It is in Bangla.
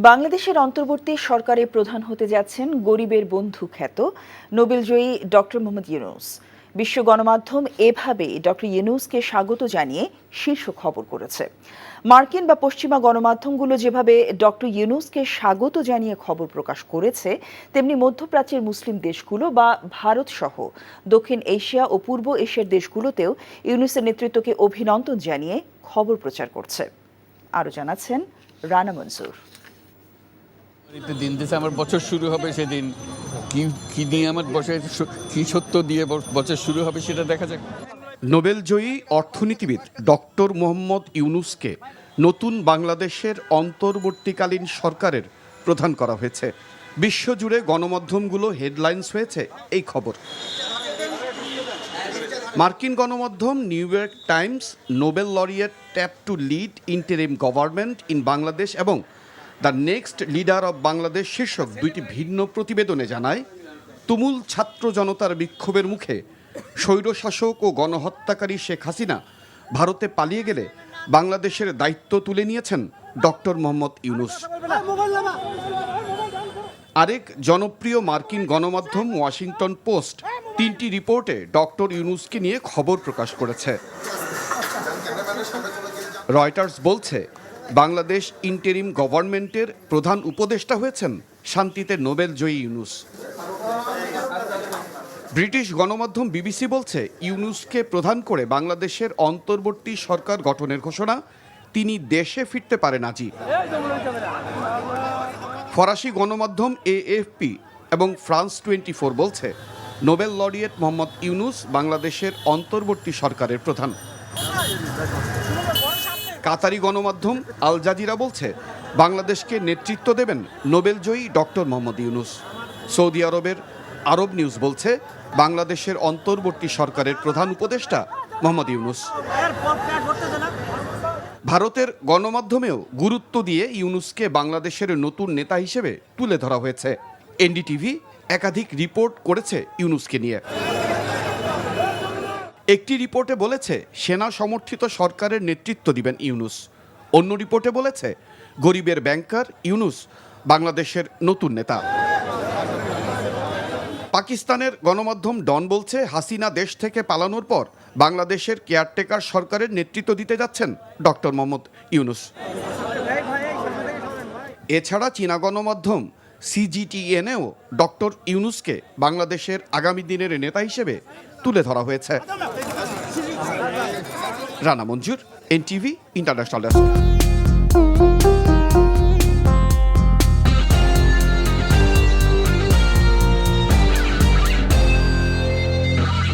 বাংলাদেশের অন্তর্বর্তী সরকারে প্রধান হতে যাচ্ছেন গরিবের বন্ধু খ্যাত নোবেলজয়ী ডক্টর মোহাম্মদ ইউনূস। বিশ্ব গণমাধ্যম এভাবে ডক্টর ইউনূসকে স্বাগত জানিয়ে শীর্ষ খবর করেছে। মার্কিন বা পশ্চিমা গণমাধ্যমগুলো যেভাবে ডক্টর ইউনূসকে স্বাগত জানিয়ে খবর প্রকাশ করেছে, তেমনি মধ্যপ্রাচ্যের মুসলিম দেশগুলো বা ভারত সহ দক্ষিণ এশিয়া ও পূর্ব এশিয়ার দেশগুলোতেও ইউনূসের নেতৃত্বকে অভিনন্দন জানিয়ে খবর প্রচার করছে। আরও জানাচ্ছেন রানা মনসুর। দিন ডিসেম্বর বছর শুরু হবে, সেদিন কি নিয়ে আমার কি সত্য দিয়ে বছর শুরু হবে সেটা দেখা যাক। নোবেলজয়ী অর্থনীতিবিদ ডক্টর মোহাম্মদ ইউনূসকে নতুন বাংলাদেশের অন্তর্বর্তীকালীন সরকারের প্রধান করা হয়েছে। বিশ্বজুড়ে গণমাধ্যমগুলো হেডলাইন্স হয়েছে এই খবর। মার্কিন গণমাধ্যম New York Times Nobel laureate tapped to lead interim government in Bangladesh এবং the next leader of Bangladesh শীর্ষক দুইটি ভিন্ন প্রতিবেদনে জানায়, তুমুল ছাত্র জনতার বিক্ষোভের মুখে স্বৈরশাসক ও গণহত্যাকারী শেখ হাসিনা ভারতে পালিয়ে গেলে বাংলাদেশের দায়িত্ব তুলে নিয়েছেন ডক্টর মোহাম্মদ ইউনূস। আরেক জনপ্রিয় মার্কিন গণমাধ্যম ওয়াশিংটন পোস্ট তিনটি রিপোর্টে ডক্টর ইউনূসকে নিয়ে খবর প্রকাশ করেছে। রয়টার্স বলছে, বাংলাদেশ ইন্টারিম গভর্নমেন্টের প্রধান উপদেষ্টা হয়েছেন শান্তিতে নোবেলজয়ী ইউনূস। ব্রিটিশ গণমাধ্যম বিবিসি বলছে, ইউনূসকে প্রধান করে বাংলাদেশের অন্তর্বর্তী সরকার গঠনের ঘোষণা, তিনি দেশে ফিরতে পারেন আজই। ফরাসি গণমাধ্যম এএফপি এবং ফ্রান্স 24 বলছে, নোবেল লরিয়েট মোহাম্মদ ইউনূস বাংলাদেশের অন্তর্বর্তী সরকারের প্রধান। কাতারি গণমাধ্যম আল জাজিরা বলছে, বাংলাদেশকে নেতৃত্ব দেবেন নোবেলজয়ী ডক্টর মোহাম্মদ ইউনূস। সৌদি আরবের আরব নিউজ বলছে, বাংলাদেশের অন্তর্বর্তী সরকারের প্রধান উপদেষ্টা মোহাম্মদ ইউনূস। ভারতের গণমাধ্যমেও গুরুত্ব দিয়ে ইউনূসকে বাংলাদেশের নতুন নেতা হিসেবে তুলে ধরা হয়েছে। এনডিটিভি একাধিক রিপোর্ট করেছে ইউনূসকে নিয়ে। একটি রিপোর্টে বলেছে, সেনা সমর্থিত সরকারের নেতৃত্ব দিবেন ইউনূস। অন্য রিপোর্টে বলেছে, গরিবের ব্যাংকার ইউনূস বাংলাদেশের নতুন নেতা। পাকিস্তানের গণমাধ্যম ডন বলছে, হাসিনা দেশ থেকে পালানোর পর বাংলাদেশের কেয়ারটেকার সরকারের নেতৃত্ব দিতে যাচ্ছেন ডক্টর মোহাম্মদ ইউনূস। এছাড়া চীনা গণমাধ্যম সিজিটিএনএও ডক্টর ইউনূসকে বাংলাদেশের আগামী দিনের নেতা হিসেবে তুলে ধরা হয়েছে। রানা মঞ্জুর, এনটিভি, ইন্টারন্যাশনাল ডেস্ক।